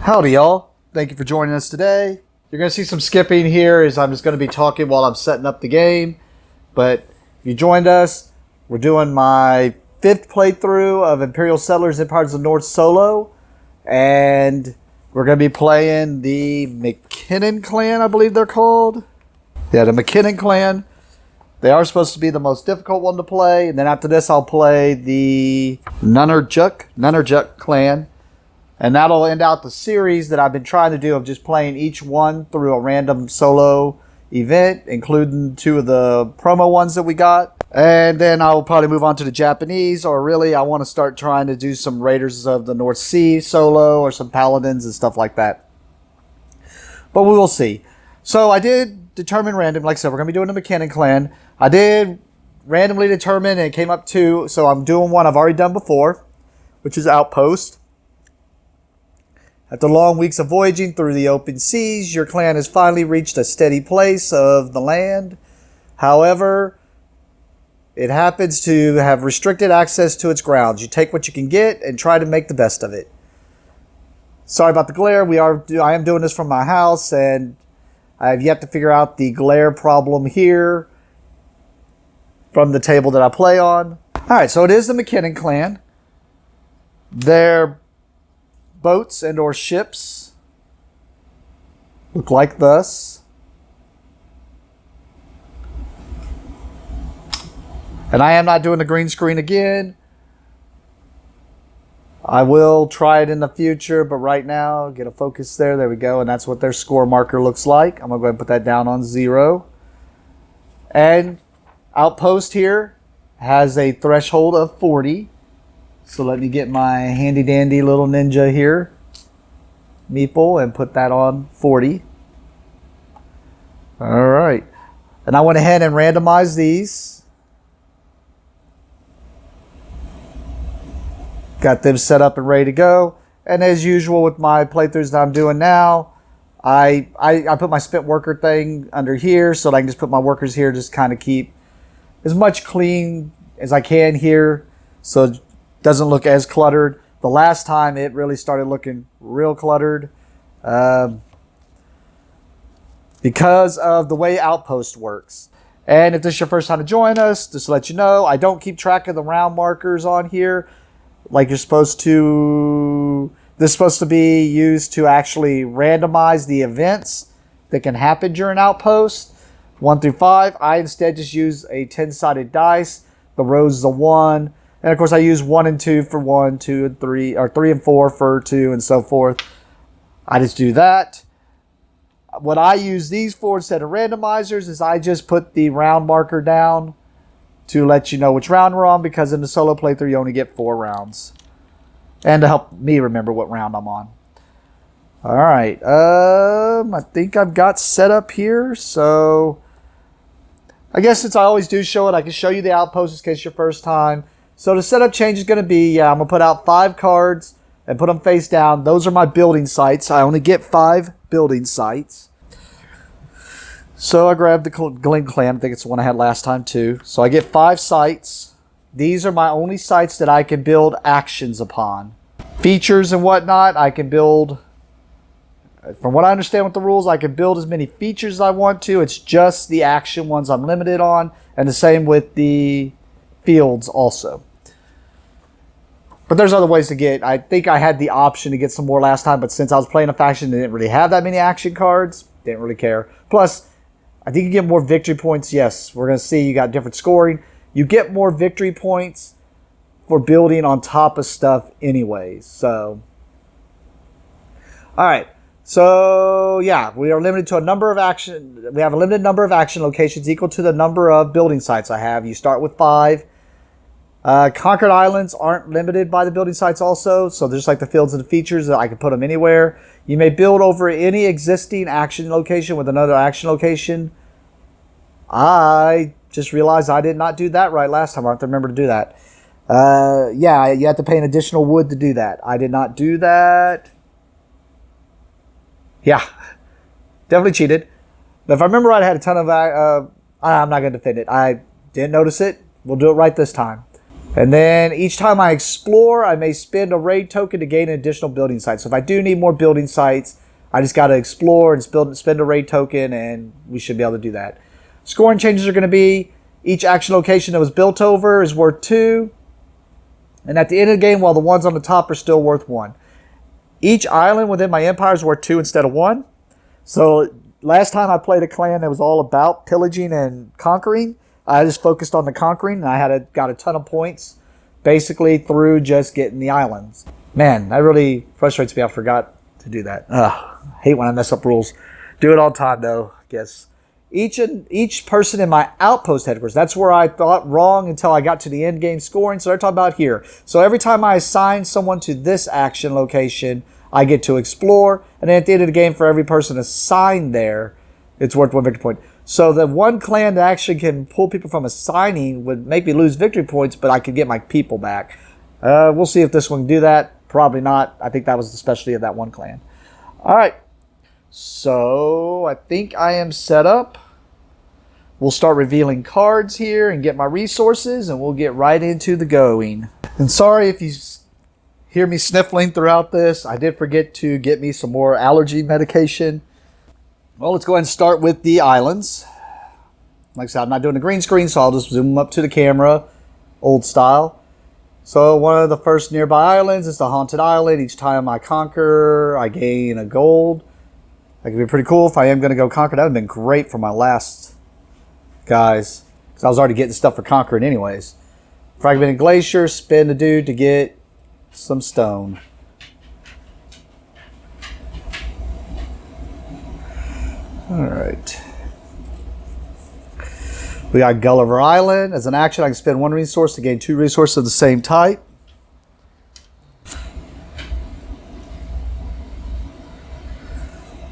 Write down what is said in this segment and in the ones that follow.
Howdy y'all, thank you for joining us today. You're going to see some skipping here as I'm just going to be talking while I'm setting up the game. But if you joined us, we're doing my 5th playthrough of Imperial Settlers Empires of the North solo. And we're going to be playing the MacKinnon Clan, I believe they're called. Yeah, the MacKinnon Clan. They are supposed to be the most difficult one to play. And then after this I'll play the Nunnerjuk Clan. And that'll end out the series that I've been trying to do of just playing each one through a random solo event, including 2 of the promo ones that we got. And then I'll probably move on to the Japanese, or really I want to start trying to do some Raiders of the North Sea solo or some Paladins and stuff like that. But we will see. So I did determine random, like I said, we're going to be doing the MacKinnon Clan. I did randomly determine and it came up 2, so I'm doing one I've already done before, which is Outpost. After long weeks of voyaging through the open seas, your clan has finally reached a steady place of the land. However, it happens to have restricted access to its grounds. You take what you can get and try to make the best of it. Sorry about the glare. I am doing this from my house, and I have yet to figure out the glare problem here from the table that I play on. Alright, so it is the MacKinnon Clan. They're boats and or ships look like thus. And I am not doing the green screen again. I will try it in the future, but right now, get a focus there. There we go. And that's what their score marker looks like. I'm going to go ahead and put that down on 0. And Outpost here has a threshold of 40. So let me get my handy dandy little ninja here, Meeple, and put that on 40. All right. And I went ahead and randomized these. Got them set up and ready to go. And as usual with my playthroughs that I'm doing now, I put my spent worker thing under here so that I can just put my workers here, just kind of keep as much clean as I can here so it doesn't look as cluttered. The last time it really started looking real cluttered because of the way Outpost works. And if this is your first time to join us, just to let you know, I don't keep track of the round markers on here like you're supposed to. This is supposed to be used to actually randomize the events that can happen during Outpost 1 through 5. I instead just use a 10-sided dice. The rows is a 1. And of course I use 1 and 2 for 1, 2 and 3, or 3 and 4 for 2, and so forth. I just do that. What I use these for instead of randomizers is I just put the round marker down to let you know which round we're on, because in the solo playthrough you only get 4 rounds. And to help me remember what round I'm on. Alright, I think I've got set up here, so I guess since I always do show it, I can show you the Outpost in case it's your first time. So the setup change is going to be, I'm going to put out 5 cards and put them face down. Those are my building sites. I only get 5 building sites. So I grabbed the Glen Clan. I think it's the one I had last time too. So I get 5 sites. These are my only sites that I can build actions upon. Features and whatnot, I can build, from what I understand with the rules, I can build as many features as I want to. It's just the action ones I'm limited on. And the same with the fields also. But there's other ways to get. I think I had the option to get some more last time, but since I was playing a faction that didn't really have that many action cards, didn't really care. Plus, I think you get more victory points. Yes, we're going to see you got different scoring. You get more victory points for building on top of stuff anyways. So, all right. So, yeah, we are limited to a number of action. We have a limited number of action locations equal to the number of building sites I have. You start with 5. Conquered Islands aren't limited by the building sites also, so just like the fields and the features, I can put them anywhere. You may build over any existing action location with another action location. I just realized I did not do that right last time. I have to remember to do that. Yeah, you have to pay an additional wood to do that. I did not do that. Yeah, definitely cheated. But if I remember right, I had a ton of... I'm not going to defend it. I didn't notice it. We'll do it right this time. And then each time I explore, I may spend a raid token to gain an additional building site. So if I do need more building sites, I just got to explore and spend a raid token, and we should be able to do that. Scoring changes are going to be each action location that was built over is worth 2. And at the end of the game, while the ones on the top are still worth 1. Each island within my empire is worth 2 instead of 1. So last time I played a clan that was all about pillaging and conquering, I just focused on the conquering, and I got a ton of points basically through just getting the islands. Man, that really frustrates me. I forgot to do that. Ugh, I hate when I mess up rules. Do it all the time though, I guess. Each person in my outpost headquarters, that's where I thought wrong until I got to the end game scoring. So they're talking about here. So every time I assign someone to this action location, I get to explore. And then at the end of the game, for every person assigned there, it's worth 1 victory point. So the one clan that actually can pull people from assigning would make me lose victory points, but I could get my people back. We'll see if this one can do that. Probably not. I think that was the specialty of that one clan. All right. So I think I am set up. We'll start revealing cards here and get my resources, and we'll get right into the going. And sorry if you hear me sniffling throughout this. I did forget to get me some more allergy medication. Well, let's go ahead and start with the islands. Like I said, I'm not doing a green screen, so I'll just zoom up to the camera, old style. So one of the first nearby islands is the Haunted Island. Each time I conquer, I gain a gold. That could be pretty cool if I am going to go conquer. That would have been great for my last guys, because I was already getting stuff for conquering anyways. Fragmented Glacier, spin the dude to get some stone. Alright. We got Gulliver Island. As an action, I can spend 1 resource to gain 2 resources of the same type.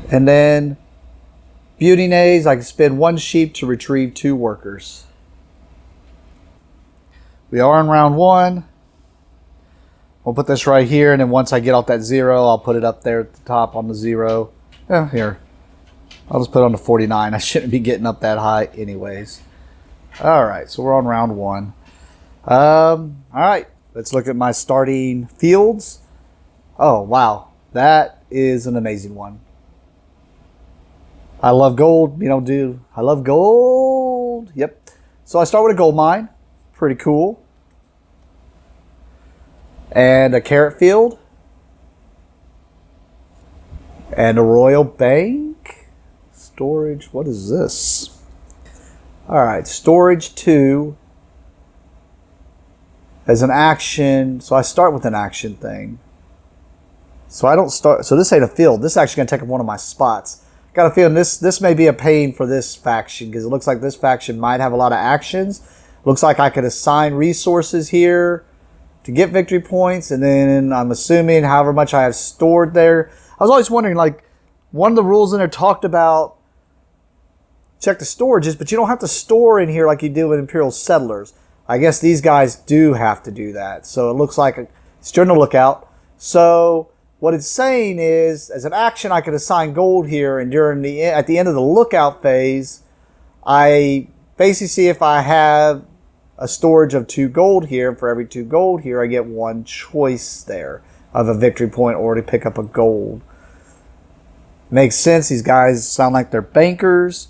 And then Beauty Nays, I can spend 1 sheep to retrieve 2 workers. We are in round 1. We'll put this right here, and then once I get off that 0, I'll put it up there at the top on the 0. Yeah, here. I'll just put it on the 49. I shouldn't be getting up that high anyways. Alright, so we're on round 1. Alright, let's look at my starting fields. Oh, wow. That is an amazing one. I love gold. I love gold. Yep. So I start with a gold mine. Pretty cool. And a carrot field. And a royal bank. Storage. What is this? Alright, storage 2. As an action. So I start with an action thing. So I don't start. So this ain't a field. This is actually going to take up one of my spots. Got a feeling this may be a pain for this faction, because it looks like this faction might have a lot of actions. Looks like I could assign resources here to get victory points, and then I'm assuming however much I have stored there. I was always wondering, like, one of the rules in there talked about check the storages, but you don't have to store in here like you do with Imperial Settlers. I guess these guys do have to do that. So it looks like it's during the lookout. So what it's saying is, as an action, I could assign gold here, and at the end of the lookout phase, I basically see if I have a storage of 2 gold here, and for every 2 gold here, I get 1 choice there of a victory point or to pick up a gold. Makes sense. These guys sound like they're bankers.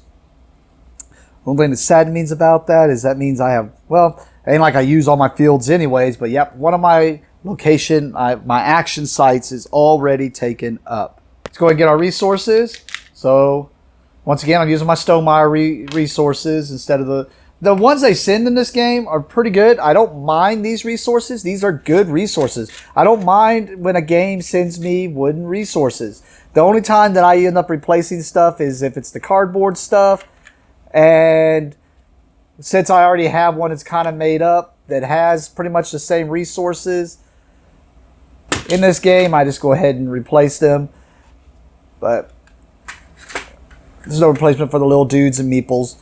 One thing that sad means about that is that means I have, well, it ain't like I use all my fields anyways, but yep, one of my my action sites is already taken up. Let's go ahead and get our resources. So once again, I'm using my Stonemaier resources instead of the ones they send in this game are pretty good. I don't mind these resources. These are good resources. I don't mind when a game sends me wooden resources. The only time that I end up replacing stuff is if it's the cardboard stuff. And since I already have one that's kind of made up that has pretty much the same resources in this game, I just go ahead and replace them. But there's no replacement for the little dudes and meeples.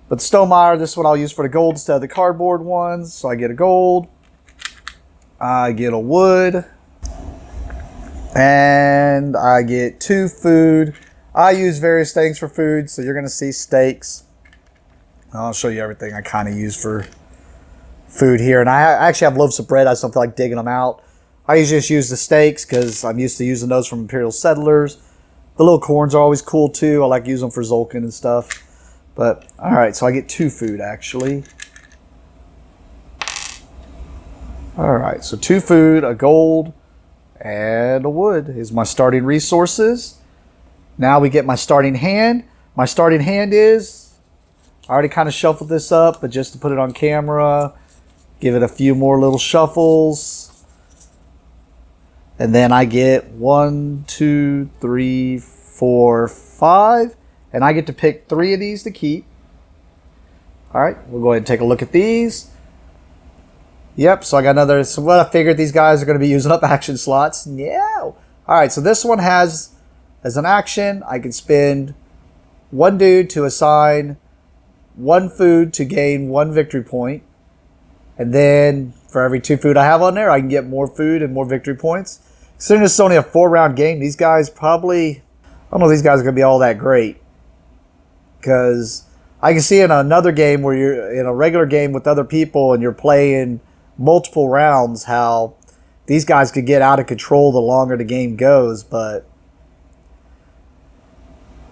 But the Stonemaier, this is what I'll use for the gold instead of the cardboard ones. So I get a gold. I get a wood. And I get 2 food. I use various things for food. So you're going to see steaks. I'll show you everything I kind of use for food here. And I actually have loaves of bread. I just don't feel like digging them out. I usually just use the steaks because I'm used to using those from Imperial settlers. The little corns are always cool too. I like using them for Zolkin and stuff. But, alright, so I get 2 food actually. Alright, so 2 food, a gold, and a wood is my starting resources. Now we get my starting hand. My starting hand is, I already kind of shuffled this up, but just to put it on camera, give it a few more little shuffles. And then I get 1, 2, 3, 4, 5. And I get to pick 3 of these to keep. Alright, we'll go ahead and take a look at these. Yep, so I got another, so what I figured these guys are going to be using up action slots. Yeah. Alright, so this one has, as an action, I can spend 1 dude to assign 1 food to gain 1 victory point. And then for every 2 food I have on there, I can get more food and more victory points. Considering this is only a 4-round game, these guys probably, I don't know if these guys are going to be all that great. Because I can see in another game where you're in a regular game with other people and you're playing multiple rounds how these guys could get out of control the longer the game goes, but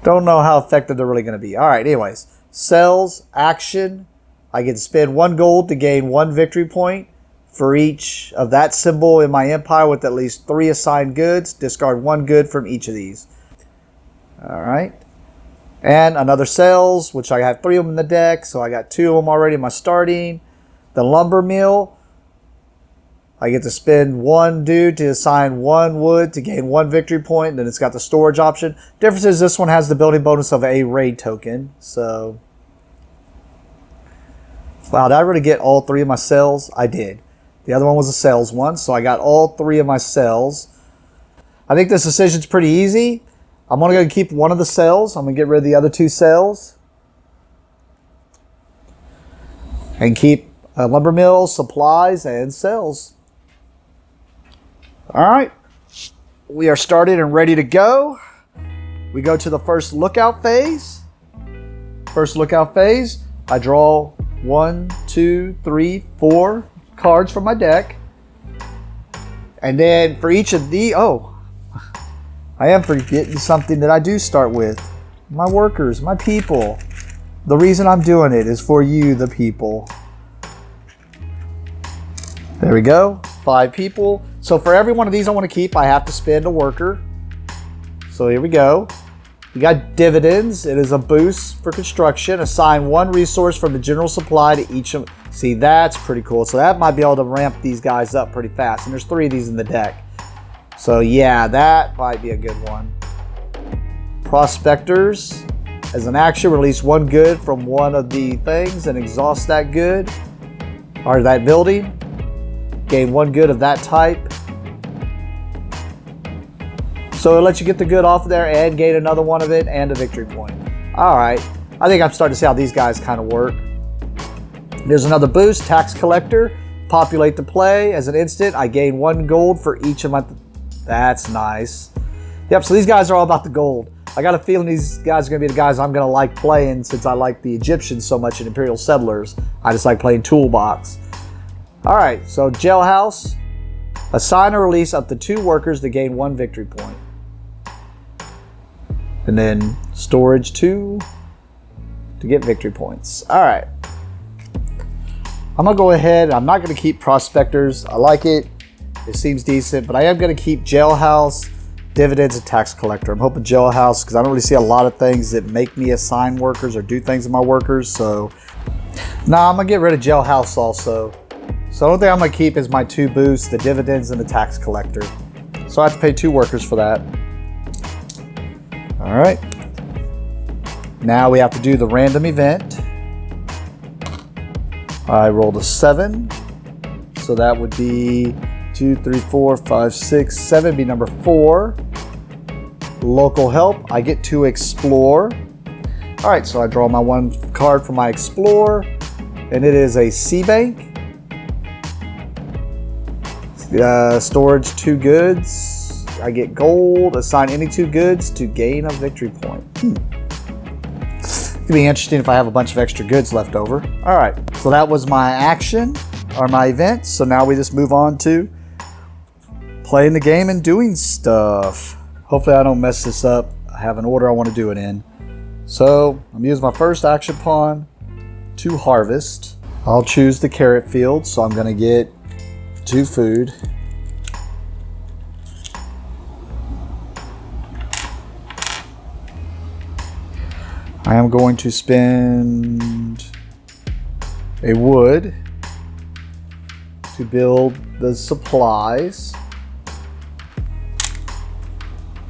don't know how effective they're really going to be. Alright, anyways. Cells, action. I get to spend 1 gold to gain 1 victory point for each of that symbol in my empire with at least 3 assigned goods. Discard 1 good from each of these. Alright. And another cells, which I have 3 of them in the deck, so I got 2 of them already in my starting. The lumber mill, I get to spend 1 dude to assign 1 wood to gain 1 victory point, and then it's got the storage option. Difference is this one has the building bonus of a raid token, so. Wow, did I really get all 3 of my cells? I did. The other one was a cells one, so I got all 3 of my cells. I think this decision's pretty easy. I'm only going to keep 1 of the cells. I'm going to get rid of the other 2 cells. And keep lumber mill, supplies, and cells. Alright. We are started and ready to go. We go to the first lookout phase. First lookout phase, I draw 1, 2, 3, 4 cards from my deck. And then for each of the... Oh, I am forgetting something that I do start with. My workers, my people. The reason I'm doing it is for you, the people. There we go. 5 people. So for every one of these I want to keep, I have to spend a worker. So here we go. We got dividends. It is a boost for construction. Assign 1 resource from the general supply to each of... See, that's pretty cool. So that might be able to ramp these guys up pretty fast. And there's 3 of these in the deck. So yeah, that might be a good one. Prospectors. As an action, release 1 good from one of the things and exhaust that good. Or that building. Gain 1 good of that type. So it lets you get the good off of there and gain another one of it and a victory point. Alright. I think I'm starting to see how these guys kind of work. There's another boost. Tax collector. Populate the play. As an instant, I gain 1 gold for each of my... That's nice. Yep, so these guys are all about the gold. I got a feeling these guys are going to be the guys I'm going to like playing since I like the Egyptians so much in Imperial Settlers. I just like playing Toolbox. Alright, so Jailhouse. Assign or release up to 2 workers to gain 1 victory point. And then Storage 2 to get victory points. Alright. I'm going to go ahead. I'm not going to keep Prospectors. I like it. It seems decent, but I am going to keep Jailhouse, Dividends, and Tax Collector. I'm hoping Jailhouse, because I don't really see a lot of things that make me assign workers or do things to my workers, so... Nah, I'm going to get rid of Jailhouse also. So the only thing I'm going to keep is my 2 boosts, the Dividends and the Tax Collector. So I have to pay 2 workers for that. Alright. Now we have to do the random event. I rolled a 7. So that would be 2, 3, 4, 5, 6, 7 be number 4. Local help. I get to explore. Alright, so I draw my 1 card from my explore. And it is a sea bank. Storage 2 goods. I get gold. Assign any 2 goods to gain a victory point. It'd be interesting if I have a bunch of extra goods left over. Alright, so that was my action. are my events. So now we just move on to playing the game and doing stuff. Hopefully I don't mess this up. I have an order I want to do it in. So I'm using my first action pawn to harvest. I'll choose the carrot field, so I'm going to get 2 food. I am going to spend a wood to build the supplies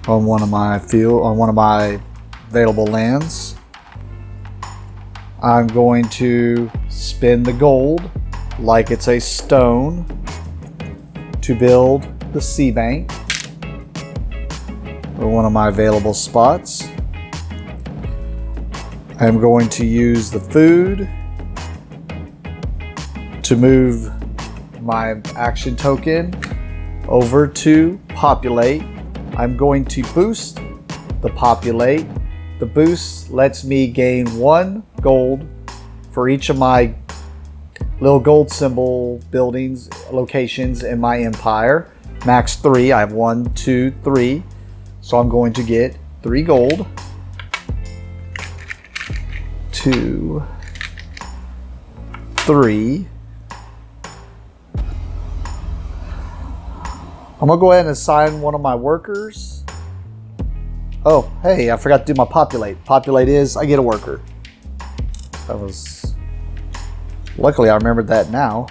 on one of my available lands. I'm going to spend the gold like it's a stone to build the sea bank or one of my available spots. I'm going to use the food to move my action token over to populate. I'm going to boost the populate. The boost lets me gain 1 gold for each of my little gold symbol buildings, locations in my empire. Max 3, I have 1, 2, 3. So I'm going to get 3 gold. 2, 3. I'm gonna go ahead and assign one of my workers. Oh, hey, I forgot to do my populate. Populate is, I get a worker. Luckily I remembered that now.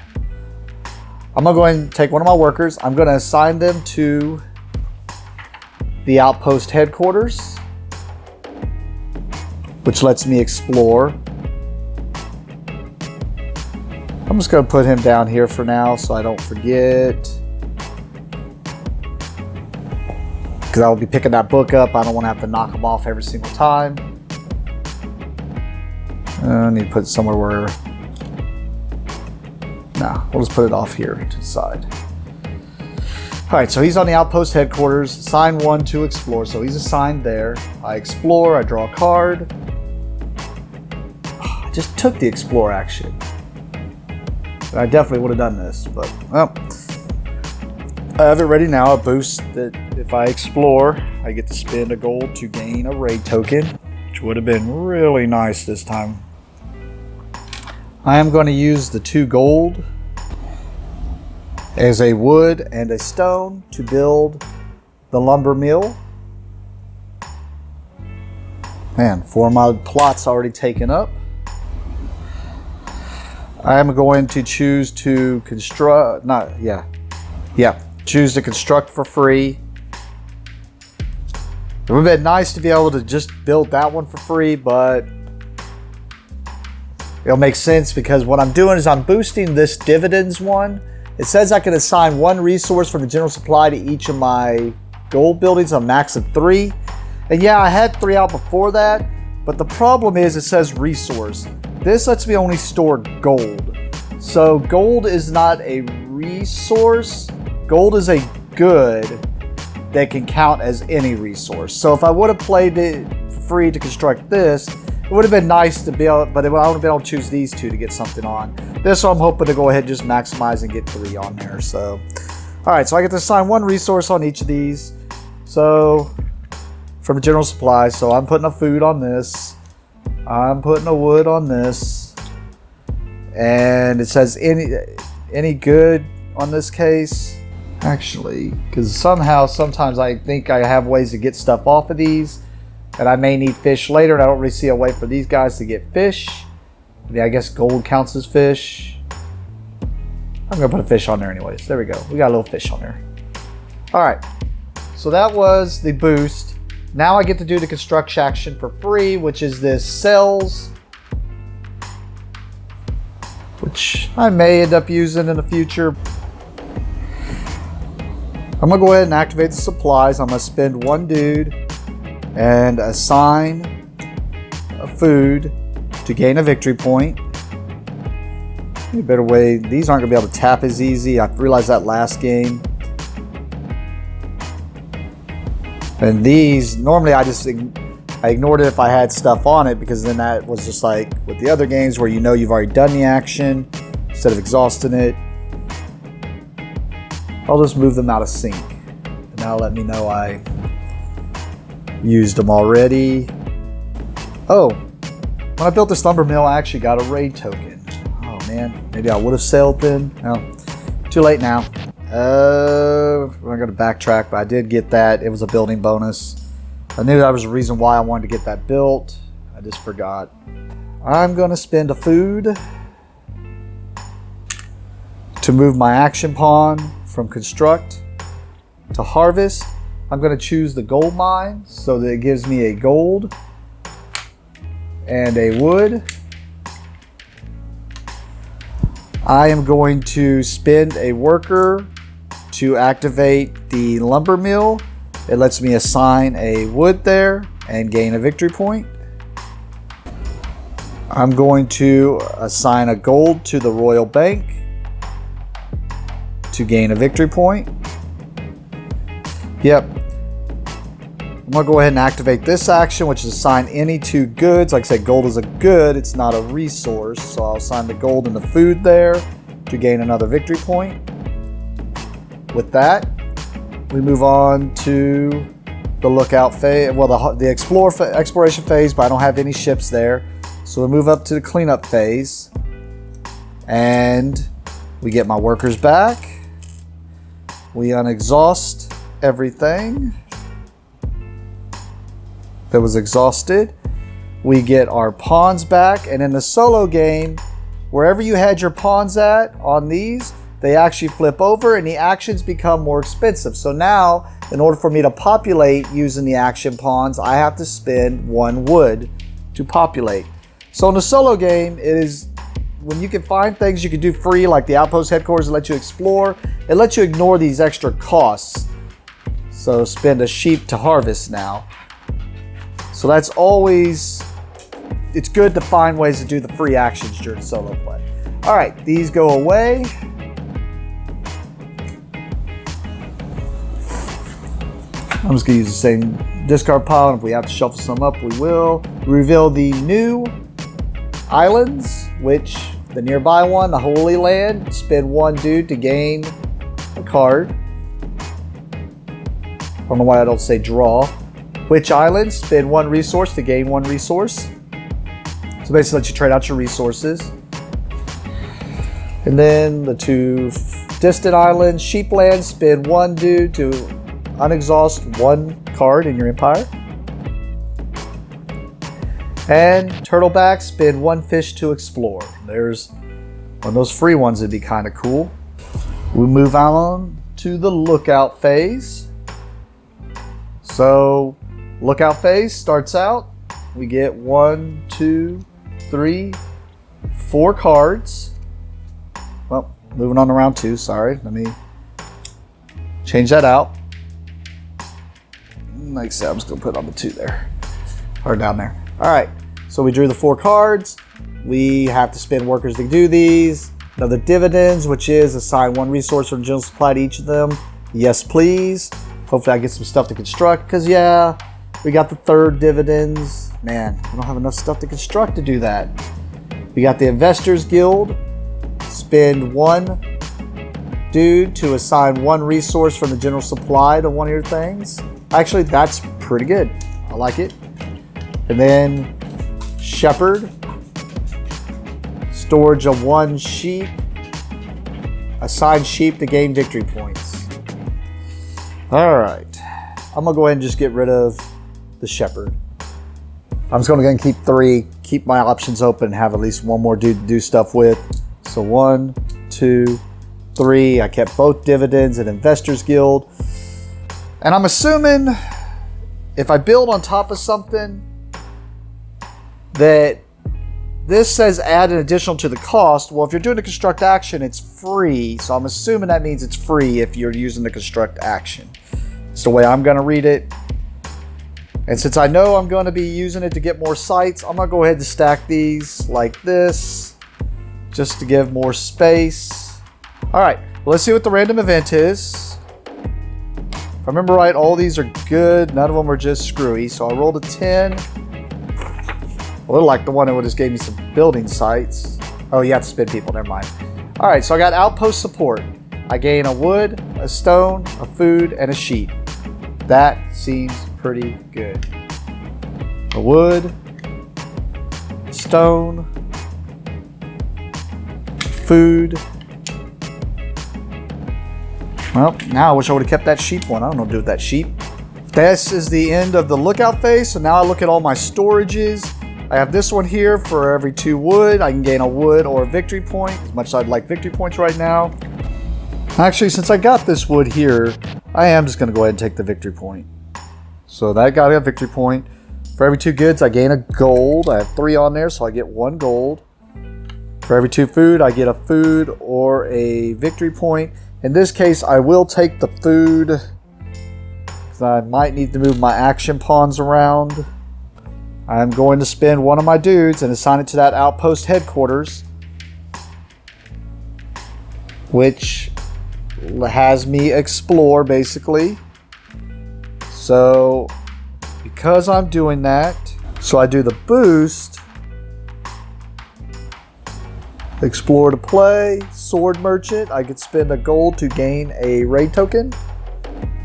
I'm gonna go ahead and take one of my workers. I'm gonna assign them to the outpost headquarters, which lets me explore. I'm just gonna put him down here for now so I don't forget. Because I will be picking that book up. I don't want to have to knock them off every single time. I need to put it somewhere where... Nah, we'll just put it off here to the side. Alright, so he's on the outpost headquarters. Assign 1 to explore. So he's assigned there. I explore, I draw a card. I just took the explore action. I definitely would have done this, but well. I have it ready now. A boost that if I explore, I get to spend a gold to gain a raid token, which would have been really nice this time. I am going to use the 2 gold as a wood and a stone to build the lumber mill. Man, 4 of my plots already taken up. I am going to choose to construct, choose to construct for free. It would have been nice to be able to just build that one for free, but it'll make sense because what I'm doing is I'm boosting this dividends one. It says I can assign 1 resource from the general supply to each of my gold buildings, a max of 3. And yeah, I had 3 out before that, but the problem is it says resource. This lets me only store gold. So gold is not a resource. Gold is a good that can count as any resource. So if I would have played it free to construct this, it would have been nice to be able, but I would have been able to choose these 2 to get something on. This one I'm hoping to go ahead and just maximize and get 3 on there. So, all right, so I get to assign 1 resource on each of these. So from a general supply, so I'm putting a food on this. I'm putting a wood on this. And it says any good on this case. Actually, because sometimes I think I have ways to get stuff off of these, and I may need fish later, and I don't really see a way for these guys to get fish. Yeah, I guess gold counts as fish. I'm gonna put a fish on there anyways. There we go. We got a little fish on there. All right, so that was the boost. Now I get to do the construction action for free, which is this cells, which I may end up using in the future. I'm gonna go ahead and activate the supplies. I'm gonna spend 1 dude and assign a food to gain a victory point. Maybe a better way, these aren't gonna be able to tap as easy. I realized that last game. And these, normally I ignored it if I had stuff on it, because then that was just like with the other games where you know you've already done the action instead of exhausting it. I'll just move them out of sync. And now let me know I used them already. Oh, when I built this lumber mill, I actually got a raid token. Oh man, maybe I would have sailed then. No, too late now. I'm going to backtrack, but I did get that. It was a building bonus. I knew that was the reason why I wanted to get that built. I just forgot. I'm going to spend a food to move my action pawn from construct to harvest. I'm going to choose the gold mine so that it gives me a gold and a wood. I am going to spend a worker to activate the lumber mill. It lets me assign a wood there and gain a victory point. I'm going to assign a gold to the royal bank to gain a victory point. Yep. I'm going to go ahead and activate this action, which is assign any two goods. Like I said, gold is a good, it's not a resource. So I'll assign the gold and the food there to gain another victory point. With that, we move on to the lookout phase, well, the exploration phase, but I don't have any ships there. So we move up to the cleanup phase and we get my workers back. We unexhaust everything that was exhausted. We get our pawns back, and in the solo game, wherever you had your pawns at on these, they actually flip over and the actions become more expensive. So now, in order for me to populate using the action pawns, I have to spend one wood to populate. So in the solo game, it is when you can find things you can do free, like the Outpost headquarters that let you explore, it lets you ignore these extra costs. So spend a sheep to harvest now. So that's always, it's good to find ways to do the free actions during solo play. All right, these go away. I'm just gonna use the same discard pile, and if we have to shuffle some up, we will. Reveal the new islands, which the nearby one, the Holy Land, spend one dude to gain a card. I don't know why I don't say draw. Which islands, spend one resource to gain one resource. So basically let you trade out your resources. And then the two distant islands, Sheepland, spend one dude to unexhaust one card in your empire. And Turtleback, spend one fish to explore. There's one of those free ones that'd be kind of cool. We move on to the lookout phase. So lookout phase starts out. We get 1, 2, 3, 4 cards. Well, moving on to round 2, sorry. Let me change that out. Like I said, I'm just gonna put it on the 2 there, or down there. All right, so we drew the 4 cards. We have to spend workers to do these. Now the dividends, which is assign one resource from general supply to each of them. Yes, please. Hopefully I get some stuff to construct, because yeah, we got the 3rd dividends. Man, I don't have enough stuff to construct to do that. We got the Investors Guild. Spend one dude to assign one resource from the general supply to one of your things. Actually, that's pretty good. I like it. And then Shepherd. Storage of 1 sheep. Assign sheep to gain victory points. All right. I'm going to go ahead and just get rid of the Shepherd. I'm just going to go ahead and keep 3. Keep my options open and have at least one more dude to do stuff with. So 1, 2, 3. I kept both dividends and Investors Guild. And I'm assuming if I build on top of something that this says add an additional to the cost. Well, if you're doing a construct action, it's free. So I'm assuming that means it's free if you're using the construct action. It's the way I'm going to read it. And since I know I'm going to be using it to get more sites, I'm going to go ahead and stack these like this, just to give more space. All right, well, let's see what the random event is. If I remember right, all these are good. None of them are just screwy. So I rolled a 10. A little like the one that just gave me some building sites. Oh, you have to spin people, never mind. All right, so I got Outpost support. I gain a wood, a stone, a food, and a sheep. That seems pretty good. A wood, stone, food. Well, now I wish I would have kept that sheep one. I don't know what to do with that sheep. This is the end of the lookout phase. So now I look at all my storages. I have this one here for every 2 wood. I can gain a wood or a victory point, as much as I'd like victory points right now. Actually, since I got this wood here, I am just going to go ahead and take the victory point. So that got a victory point. For every 2 goods, I gain a gold. I have 3 on there, so I get 1 gold. For every 2 food, I get a food or a victory point. In this case, I will take the food, because I might need to move my action pawns around. I'm going to spend one of my dudes and assign it to that outpost headquarters, which has me explore basically. So because I'm doing that, so I do the boost, explore to play, sword merchant. I could spend a gold to gain a raid token.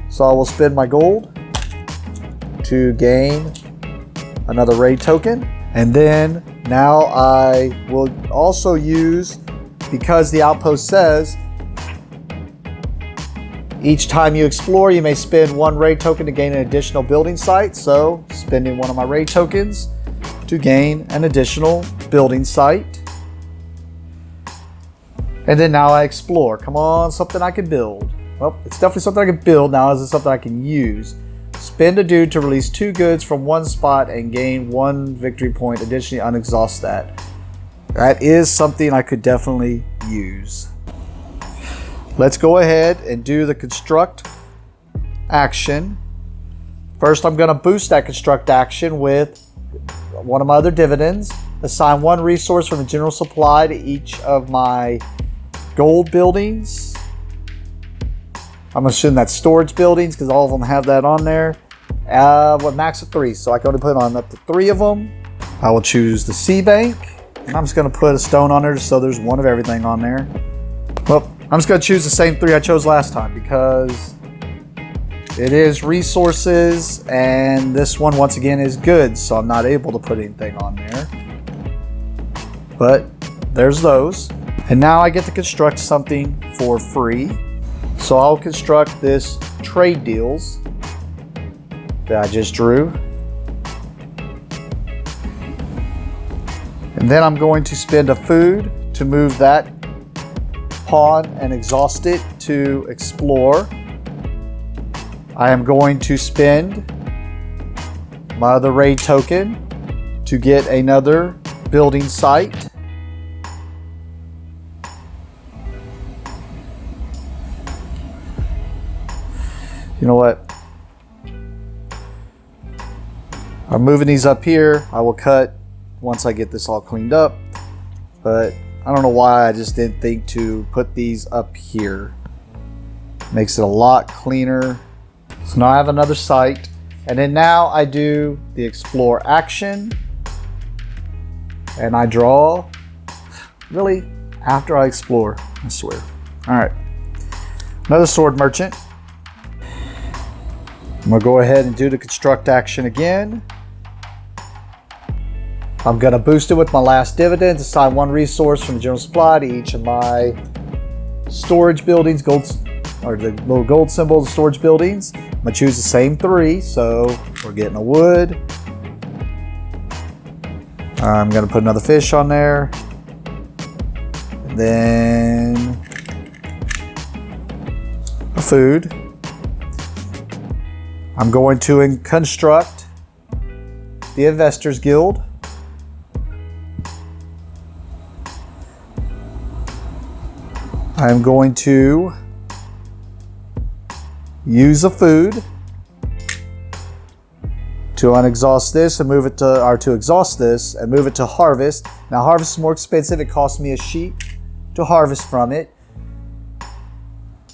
So I will spend my gold to gain another raid token. And then now I will also use, because the outpost says each time you explore, you may spend 1 raid token to gain an additional building site. So spending one of my raid tokens to gain an additional building site. And then now I explore. Come on, something I can build. Well, it's definitely something I can build. Now is it something I can use? Spend a dude to release 2 goods from 1 spot and gain 1 victory point. Additionally, unexhaust that. That is something I could definitely use. Let's go ahead and do the construct action. First, I'm going to boost that construct action with one of my other dividends. Assign 1 resource from the general supply to each of my gold buildings. I'm assuming that's storage buildings because all of them have that on there. What max of 3, so I can only put on up to 3 of them. I will choose the sea bank, and I'm just going to put a stone on there so there's 1 of everything on there. Well, I'm just going to choose the same 3 I chose last time because it is resources, and this one once again is goods, so I'm not able to put anything on there. But there's those. And now I get to construct something for free. So I'll construct this trade deals that I just drew. And then I'm going to spend a food to move that pawn and exhaust it to explore. I am going to spend my other raid token to get another building site. You know what? I'm moving these up here. I will cut once I get this all cleaned up. But I don't know why I just didn't think to put these up here. Makes it a lot cleaner. So now I have another site. And then now I do the explore action. And I draw. Really? After I explore, I swear. Alright. Another sword merchant. I'm going to go ahead and do the construct action again. I'm going to boost it with my last dividend. Assign 1 resource from the general supply to each of my storage buildings, or the little gold symbol, the storage buildings. I'm going to choose the same 3, so we're getting a wood. I'm going to put another fish on there. And then a food. I'm going to construct the Investors Guild. I'm going to use a food to unexhaust this and move it to, or to exhaust this and move it to harvest. Now harvest is more expensive. It costs me a sheep to harvest from it.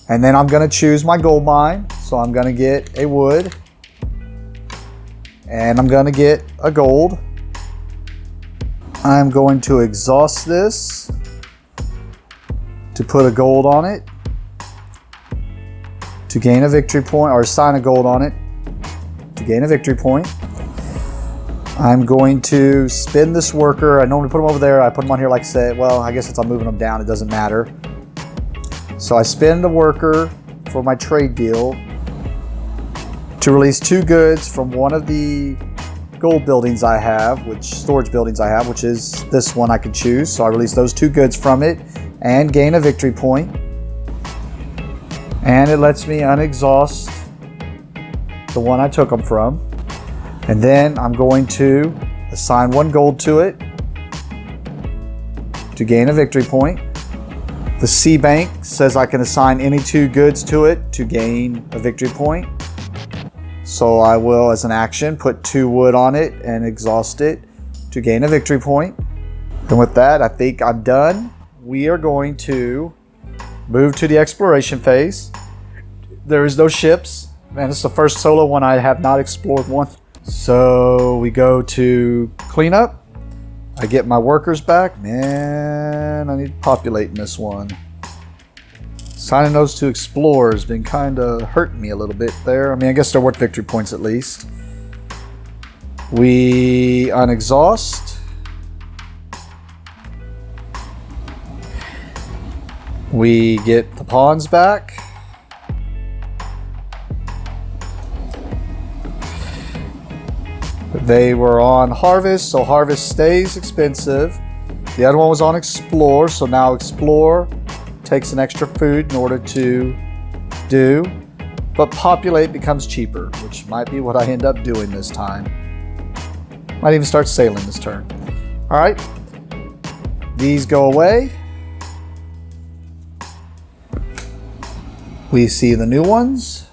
And then I'm going to choose my gold mine. So I'm going to get a wood. And I'm going to get a gold. I'm going to exhaust this to put a gold on it. to gain a victory point, or assign a gold on it to gain a victory point. I'm going to spin this worker. I normally put them over there. I put them on here like I said. Well, I guess since I'm moving them down, it doesn't matter. So I spin the worker for my trade deal to release 2 goods from one of the gold buildings I have, storage buildings I have, which is this one I can choose. So I release those 2 goods from it and gain a victory point. And it lets me unexhaust the one I took them from. And then I'm going to assign 1 gold to it to gain a victory point. The sea bank says I can assign any 2 goods to it to gain a victory point. So I will, as an action, put 2 wood on it and exhaust it to gain a victory point. And with that, I think I'm done. We are going to move to the exploration phase. There is no ships. Man, this is the first solo one I have not explored one. So we go to cleanup. I get my workers back. Man, I need to populate in this one. Assigning those to explore has been kind of hurting me a little bit there. I mean, I guess they're worth victory points at least. We unexhaust. We get the pawns back. They were on harvest, so harvest stays expensive. The other one was on explore, so now explore takes an extra food in order to do, but populate becomes cheaper, which might be what I end up doing this time. Might even start sailing this turn. All right, these go away. We see the new ones.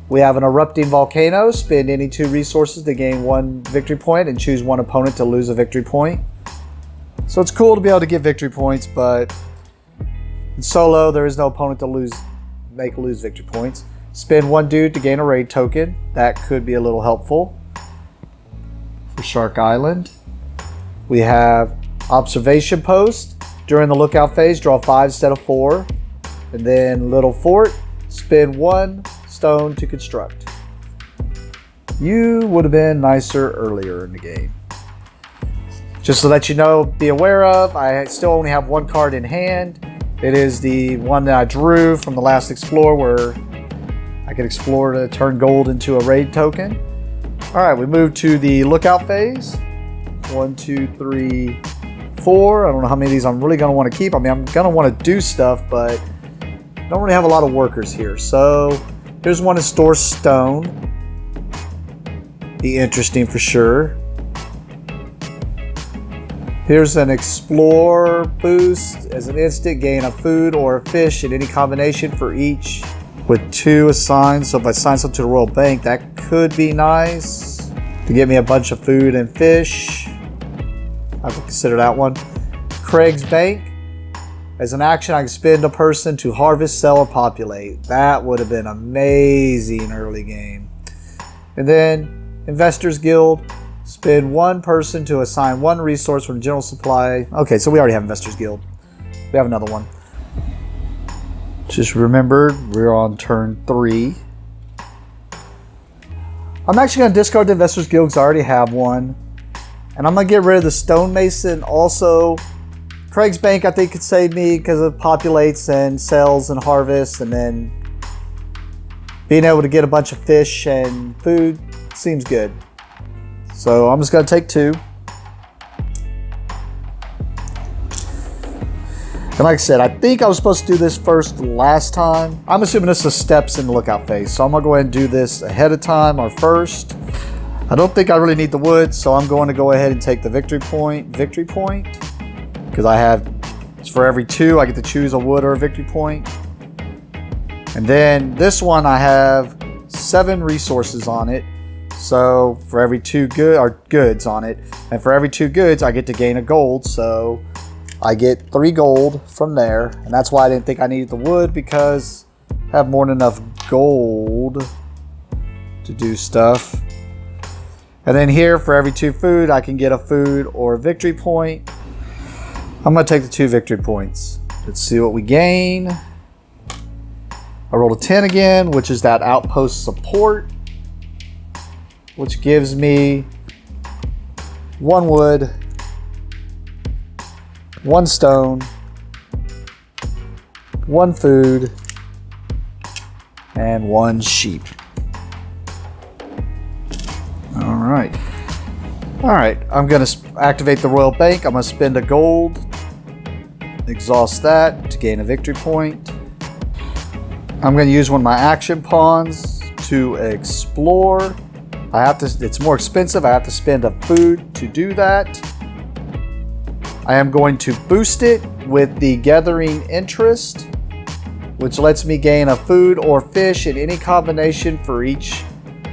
We have an erupting volcano. Spend any 2 resources to gain 1 victory point and choose 1 opponent to lose a victory point. So it's cool to be able to get victory points, but in solo, there is no opponent to lose victory points. Spend 1 dude to gain a raid token. That could be a little helpful for Shark Island. We have observation post. During the lookout phase, draw 5 instead of 4. And then little fort. Spend 1 stone to construct. You would have been nicer earlier in the game. Just to let you know, be aware of, I still only have 1 card in hand. It is the one that I drew from the last explore where I could explore to turn gold into a raid token. All right, we move to the lookout phase. 1, 2, 3, 4. I don't know how many of these I'm really going to want to keep. I mean, I'm going to want to do stuff, but I don't really have a lot of workers here. So here's one to store stone. Be interesting for sure. Here's an explore boost. As an instant, gain a food or a fish in any combination for each with 2 assigned. So if I assign something to the Royal Bank, that could be nice to get me a bunch of food and fish. I would consider that one. Craig's Bank. As an action, I can spend a person to harvest, sell, or populate. That would have been amazing early game. And then Investors Guild. Spend 1 person to assign 1 resource from general supply. Okay, so we already have Investors Guild. We have another one. Just remembered we're on turn 3. I'm actually going to discard the Investors Guild because I already have one. And I'm going to get rid of the Stonemason. Also, Craig's Bank I think could save me because it populates and sells and harvests. And then being able to get a bunch of fish and food seems good. So I'm just going to take 2. And like I said, I think I was supposed to do this first last time. I'm assuming this is steps in the lookout phase. So I'm going to go ahead and do this ahead of time or first. I don't think I really need the wood, so I'm going to go ahead and take the victory point. Because I have, it's for every 2, I get to choose a wood or a victory point. And then this one, I have 7 resources on it. So for every 2 goods on it, and for every 2 goods, I get to gain a gold. So I get 3 gold from there, and that's why I didn't think I needed the wood, because I have more than enough gold to do stuff. And then here, for every 2 food, I can get a food or a victory point. I'm going to take the 2 victory points. Let's see what we gain. I rolled a 10 again, which is that outpost support, which gives me 1 wood, 1 stone, 1 food, and 1 sheep. All right. All right, I'm gonna activate the Royal Bank. I'm gonna spend a gold, exhaust that to gain a victory point. I'm gonna use one of my action pawns to explore. It's more expensive. I have to spend a food to do that. I am going to boost it with the Gathering Interest, which lets me gain a food or fish in any combination for each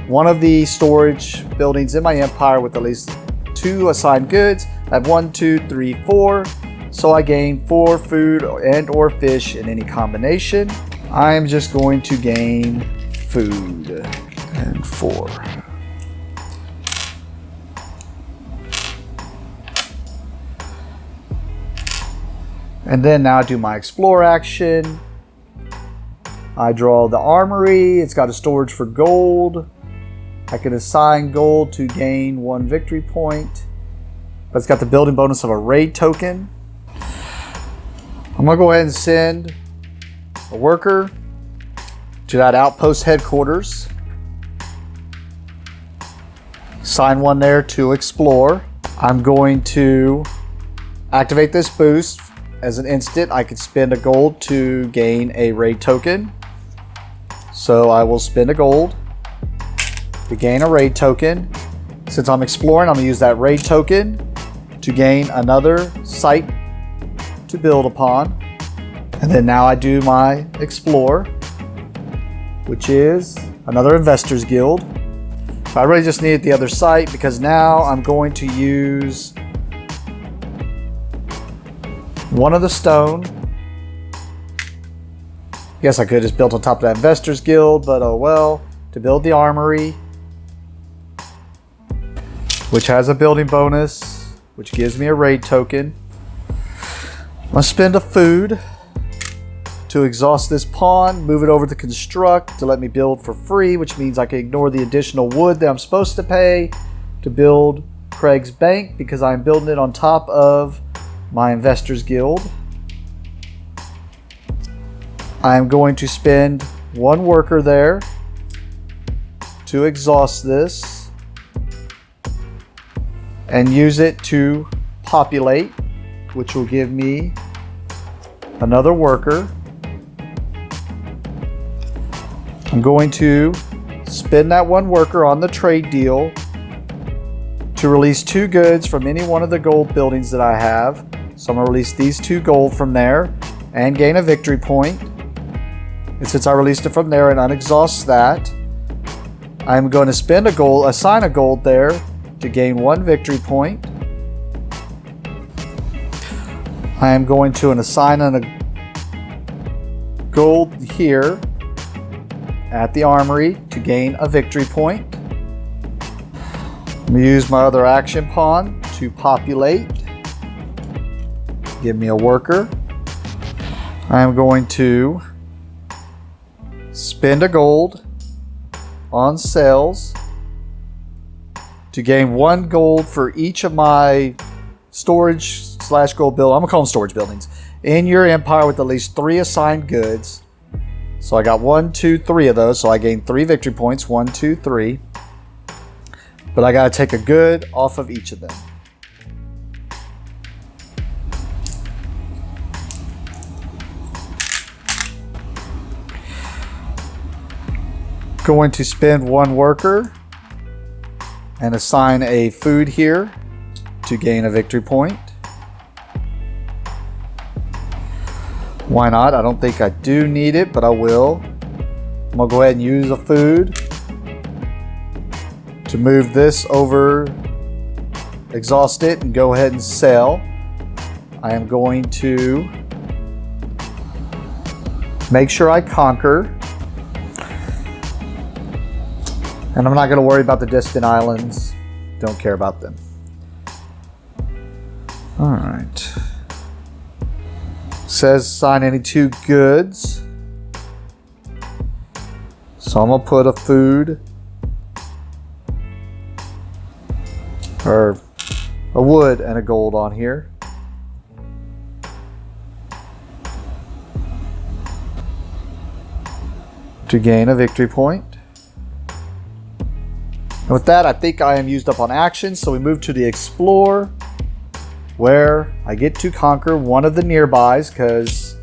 one of the storage buildings in my empire with at least 2 assigned goods. I have 1, 2, 3, 4. So I gain 4 food and or fish in any combination. I'm just going to gain food and 4. And then now I do my explore action. I draw the armory. It's got a storage for gold. I can assign gold to gain 1 victory point. But it's got the building bonus of a raid token. I'm gonna go ahead and send a worker to that outpost headquarters. Assign 1 there to explore. I'm going to activate this boost. As an instant, I can spend a gold to gain a raid token. So I will spend a gold to gain a raid token. Since I'm exploring, I'm gonna use that raid token to gain another site to build upon. And then now I do my explore, which is another investors guild. I really just needed the other site because now I'm going to use 1 of the stone. Guess I could have just built on top of that investors guild, but oh well. To build the armory, which has a building bonus, which gives me a raid token. I'm gonna spend a food to exhaust this pawn, move it over to construct to let me build for free, which means I can ignore the additional wood that I'm supposed to pay to build Craig's Bank because I'm building it on top of my investors guild. I'm going to spend 1 worker there to exhaust this and use it to populate, which will give me another worker. I'm going to spend that 1 worker on the trade deal to release 2 goods from any one of the gold buildings that I have. So I'm going to release these 2 gold from there and gain a victory point. And since I released it from there and unexhaust that, I'm going to spend a gold, assign a gold there to gain 1 victory point. I am going to assign a gold here at the armory to gain a victory point. I'm going to use my other action pawn to populate. Give me a worker. I am going to spend a gold on sales to gain 1 gold for each of my storage / gold build. I'm gonna call them storage buildings in your empire with at least 3 assigned goods. So I got 1, 2, 3 of those. So I gained 3 victory points. 1, 2, 3. But I got to take a good off of each of them. Going to spend 1 worker and assign a food here to gain a victory point. Why not? I don't think I do need it, but I will. I'm gonna go ahead and use a food to move this over, exhaust it, and go ahead and sell. I am going to make sure I conquer. And I'm not going to worry about the distant islands. Don't care about them. All right. Says sign any 2 goods. So I'm gonna put a food or a wood and a gold on here. To gain a victory point. And with that, I think I am used up on action, so we move to the Explore, where I get to conquer one of the nearbys because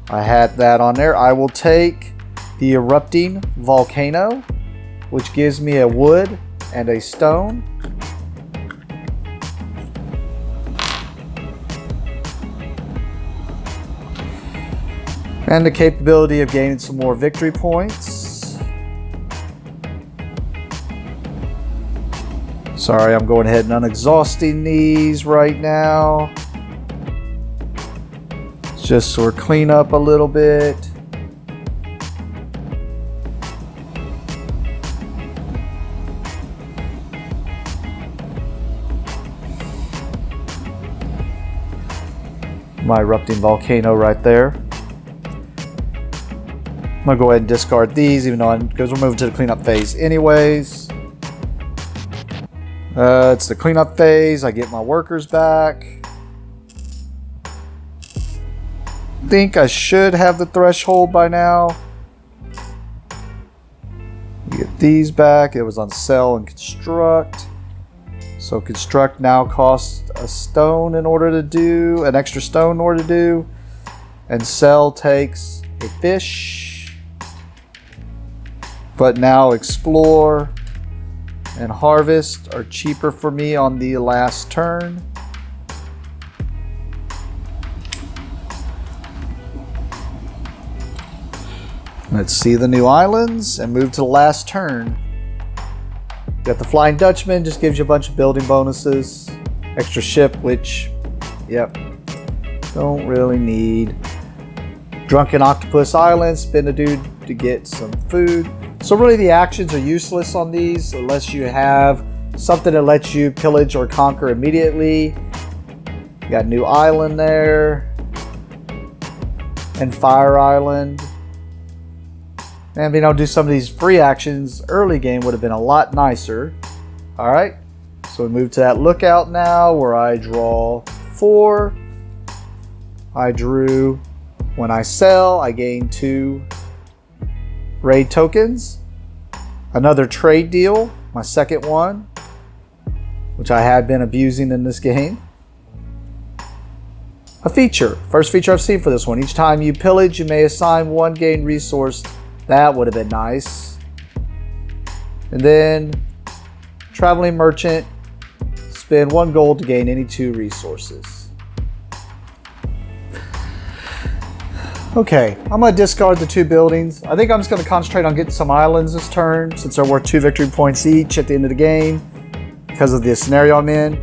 I had that on there. I will take the Erupting Volcano, which gives me a wood and a stone. And the capability of gaining some more victory points. Sorry, I'm going ahead and unexhausting these right now. Just sort of clean up a little bit. My Erupting Volcano right there. I'm gonna go ahead and discard these, even though because we're moving to the cleanup phase anyways. It's the cleanup phase. I get my workers back. I think I should have the threshold by now. Get these back. It was on sell and construct. So construct now costs a stone in order to do, an extra stone in order to do. And sell takes a fish. But now explore and harvest are cheaper for me on the last turn. Let's see the new islands and move to the last turn. Got the Flying Dutchman, just gives you a bunch of building bonuses. Extra ship, which, yep, don't really need. Drunken Octopus Island, spin a dude to get some food. So really the actions are useless on these unless you have something that lets you pillage or conquer immediately. You got New Island there. And Fire Island. And being able to do some of these free actions early game would have been a lot nicer. Alright, so we move to that lookout now where I draw 4. I drew, when I sell, I gain 2 raid tokens. Another trade deal, my second one, which I had been abusing in this game. A feature, first feature I've seen for this one. Each time you pillage, you may assign 1 gain resource. That would have been nice. And then traveling merchant, spend 1 gold to gain any 2 resources. Okay, I'm going to discard the 2 buildings. I think I'm just going to concentrate on getting some islands this turn since they're worth 2 victory points each at the end of the game because of the scenario I'm in.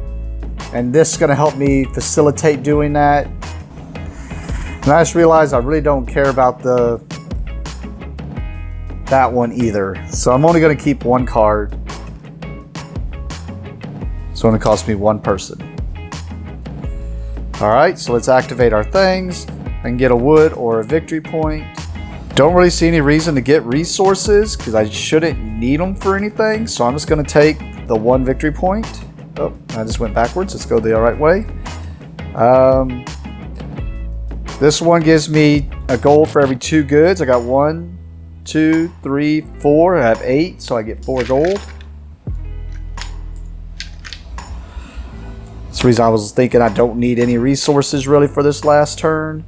And this is going to help me facilitate doing that. And I just realized I really don't care about that one either. So I'm only going to keep 1 card. It's going to cost me 1 person. Alright, so let's activate our things. I can get a wood or a victory point. Don't really see any reason to get resources because I shouldn't need them for anything. So I'm just going to take the 1 victory point. Oh, I just went backwards. Let's go the right way. This one gives me a gold for every 2 goods. I got 1, 2, 3, 4. I have 8, so I get 4 gold. That's the reason I was thinking I don't need any resources really for this last turn.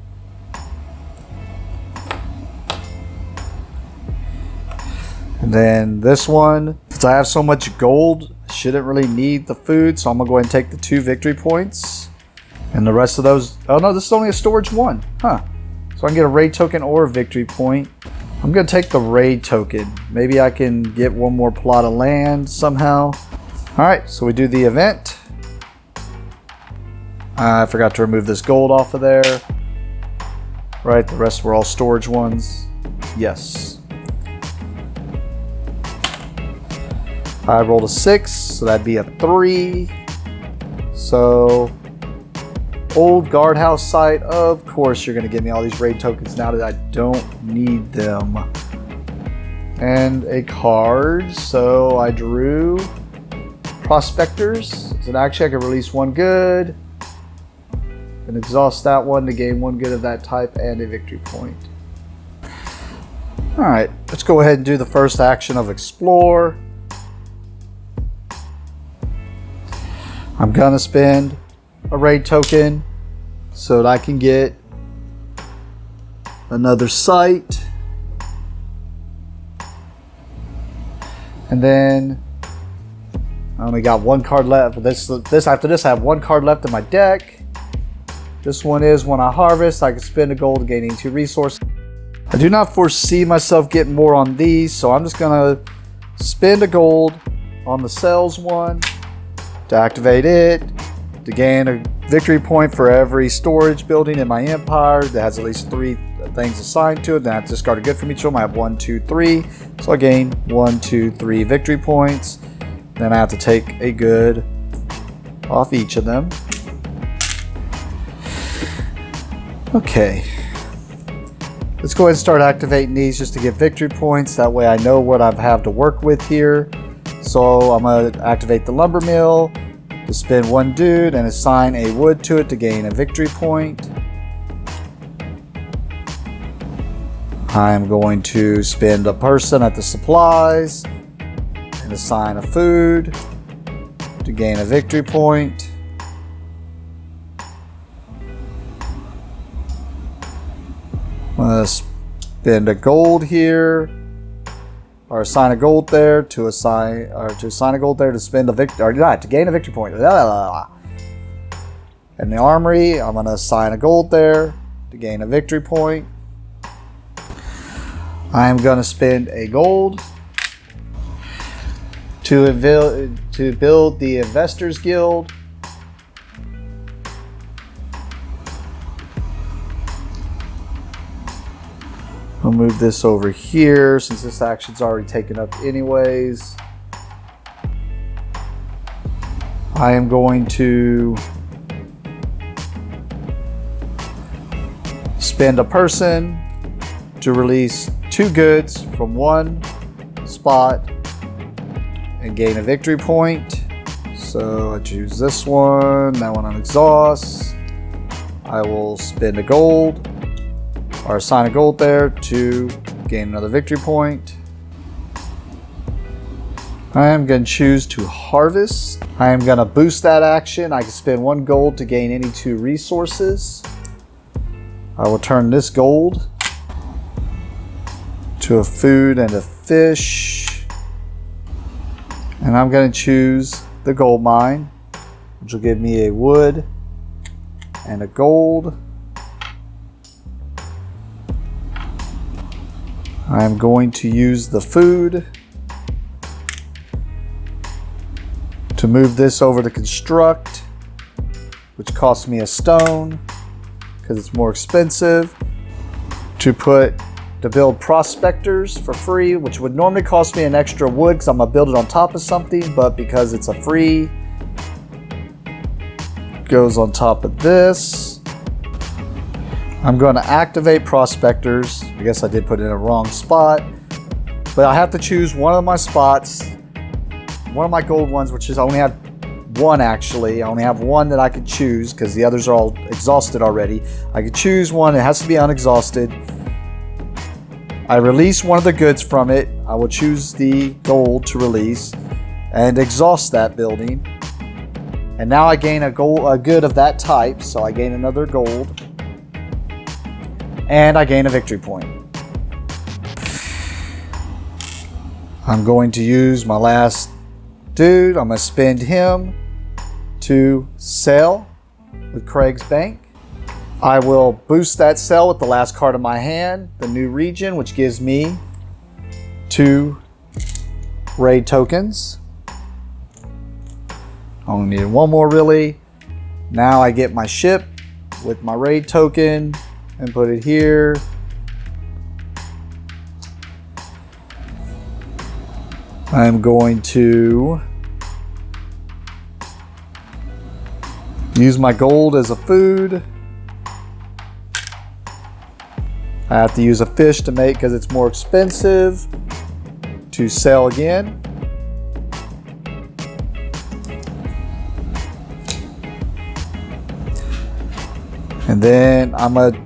And then this one, since I have so much gold, I shouldn't really need the food, so I'm going to go ahead and take the 2 victory points. And the rest of those, oh no, this is only a storage 1. Huh. So I can get a raid token or a victory point. I'm going to take the raid token. Maybe I can get 1 more plot of land somehow. Alright, so we do the event. I forgot to remove this gold off of there. Right, the rest were all storage ones. Yes. I rolled a 6, so that'd be a 3. So, old guardhouse site. Of course, you're going to give me all these raid tokens now that I don't need them. and a card. So I drew Prospectors. As an action, I can release one good and exhaust that one to gain one good of that type and a victory point. Alright, let's go ahead and do the first action of Explore. I'm gonna spend a raid token so that I can get another site. And then I only got one card left. After this, I have one card left in my deck. This one is when I harvest, I can spend a gold, gaining 2 resources. I do not foresee myself getting more on these, so I'm just gonna spend a gold on the cells one to activate it, to gain a victory point for every storage building in my empire that has at least 3 things assigned to it. Then I have to discard a good from each of them. I have 1, 2, 3. So I gain 1, 2, 3 victory points. Then I have to take a good off each of them. Okay. Let's go ahead and start activating these just to get victory points. That way I know what I have to work with here. So I'm going to activate the lumber mill to spend 1 dude and assign a wood to it to gain a victory point. I'm going to spend a person at the supplies and assign a food to gain a victory point. I'm going to spend a gold here, or assign a gold there to assign, or to assign a gold there to spend a victory, or not, to gain a victory point. In the armory, I'm going to assign a gold there to gain a victory point. I'm going to spend a gold to build the Investors Guild. I'll move this over here since this action's already taken up anyways. I am going to spend a person to release 2 goods from 1 spot and gain a victory point. So I choose this one, that one on exhaust. I will spend a gold or assign a gold there to gain another victory point. I am going to choose to harvest. I am going to boost that action. I can spend 1 gold to gain any 2 resources. I will turn this gold to a food and a fish. And I'm going to choose the gold mine, which will give me a wood and a gold. I'm going to use the food to move this over to construct, which costs me a stone because it's more expensive, to build prospectors for free, which would normally cost me an extra wood because I'm gonna build it on top of something, but because it's a free, it goes on top of this. I'm going to activate prospectors. I guess I did put it in a wrong spot, but I have to choose one of my spots, one of my gold ones, which is I only have 1 actually. I only have 1 that I could choose because the others are all exhausted already. I could choose one. It has to be unexhausted. I release one of the goods from it. I will choose the gold to release and exhaust that building. And now I gain a good of that type, so I gain another gold. And I gain a victory point. I'm going to use my last dude. I'm going to spend him to sell with Craig's Bank. I will boost that sell with the last card of my hand, the new region, which gives me 2 raid tokens. I only needed 1 more really. Now I get my ship with my raid token and put it here. I'm going to use my gold as a food. I have to use a fish to make because it's more expensive. to sell again. And then I'm going to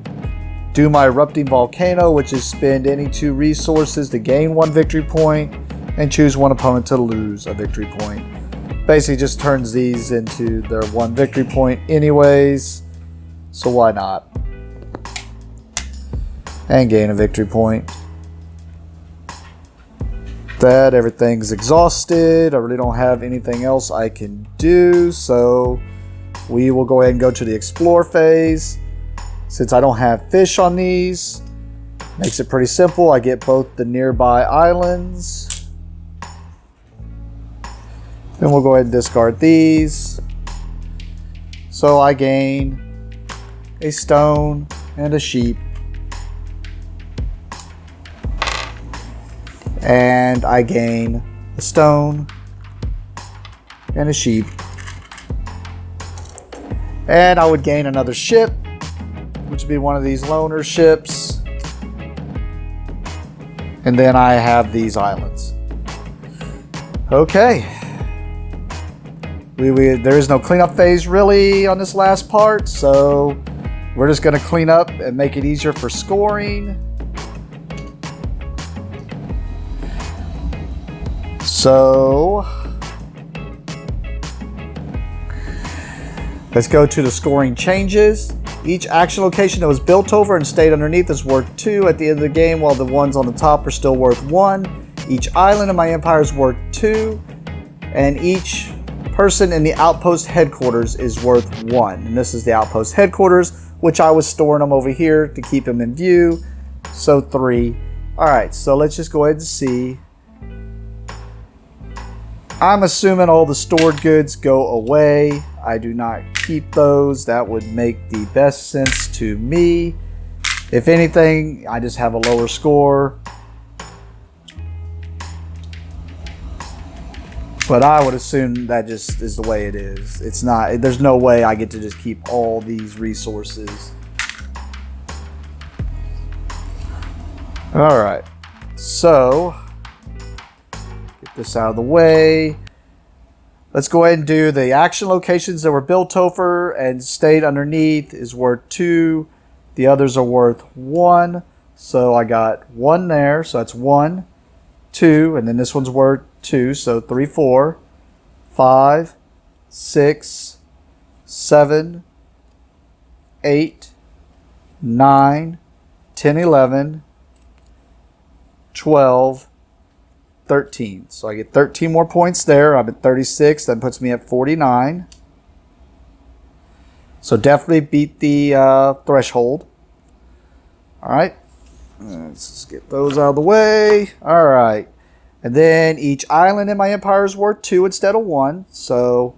do my erupting volcano, which is spend any 2 resources to gain 1 victory point and choose 1 opponent to lose a victory point. Basically just turns these into their 1 victory point anyways, so why not? And gain a victory point. That everything's exhausted. I really don't have anything else I can do, so we will go ahead and go to the explore phase. Since I don't have fish on these, makes it pretty simple. I get both the nearby islands. Then we'll go ahead and discard these. So I gain a stone and a sheep. And I gain a stone and a sheep. And I would gain another ship, which would be one of these loner ships. And then I have these islands. Okay. There is no cleanup phase really on this last part, so we're just going to clean up and make it easier for scoring. So let's go to the scoring changes. Each action location that was built over and stayed underneath is worth 2 at the end of the game, while the ones on the top are still worth 1. Each island in my empire is worth 2, and each person in the outpost headquarters is worth 1. And this is the outpost headquarters, which I was storing them over here to keep them in view. So 3. Alright, so let's just go ahead and see. I'm assuming all the stored goods go away. I do not keep those. That would make the best sense to me. If anything, I just have a lower score. But I would assume that just is the way it is. It's not, there's no way I get to just keep all these resources. Alright, so get this out of the way. Let's go ahead and do the action locations that were built over and stayed underneath is worth 2. The others are worth 1. So I got 1 there, so that's 1, 2, and then this one's worth 2, so 3, 4, 5, 6, 7, 8, 9, 10, 11, 12, 13. So I get 13 more points there. I'm at 36. That puts me at 49. So definitely beat the threshold. All right. Let's just get those out of the way. All right. And then each island in my empire is worth 2 instead of 1. So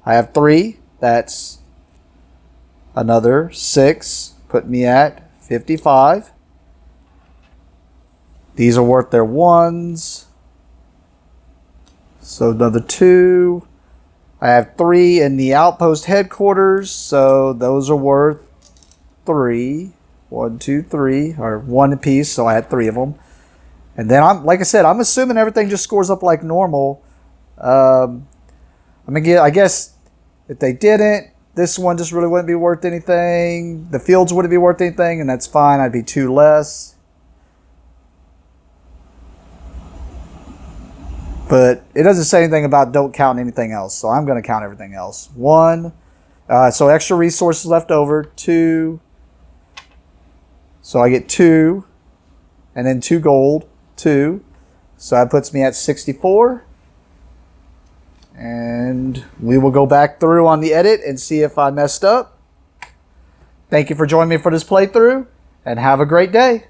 I have 3. That's another 6. Put me at 55. These are worth their 1s. So another 2. I have 3 in the outpost headquarters. So those are worth 3. 1, 2, 3. Or 1 apiece. So I had 3 of them. And then, like I said, I'm assuming everything just scores up like normal. I guess if they didn't, this one just really wouldn't be worth anything. The fields wouldn't be worth anything, and that's fine. I'd be 2 less. But it doesn't say anything about don't count anything else, so I'm going to count everything else. 1. So extra resources left over. 2. So I get 2. And then 2 gold. 2. So that puts me at 64. And we will go back through on the edit and see if I messed up. Thank you for joining me for this playthrough, and have a great day.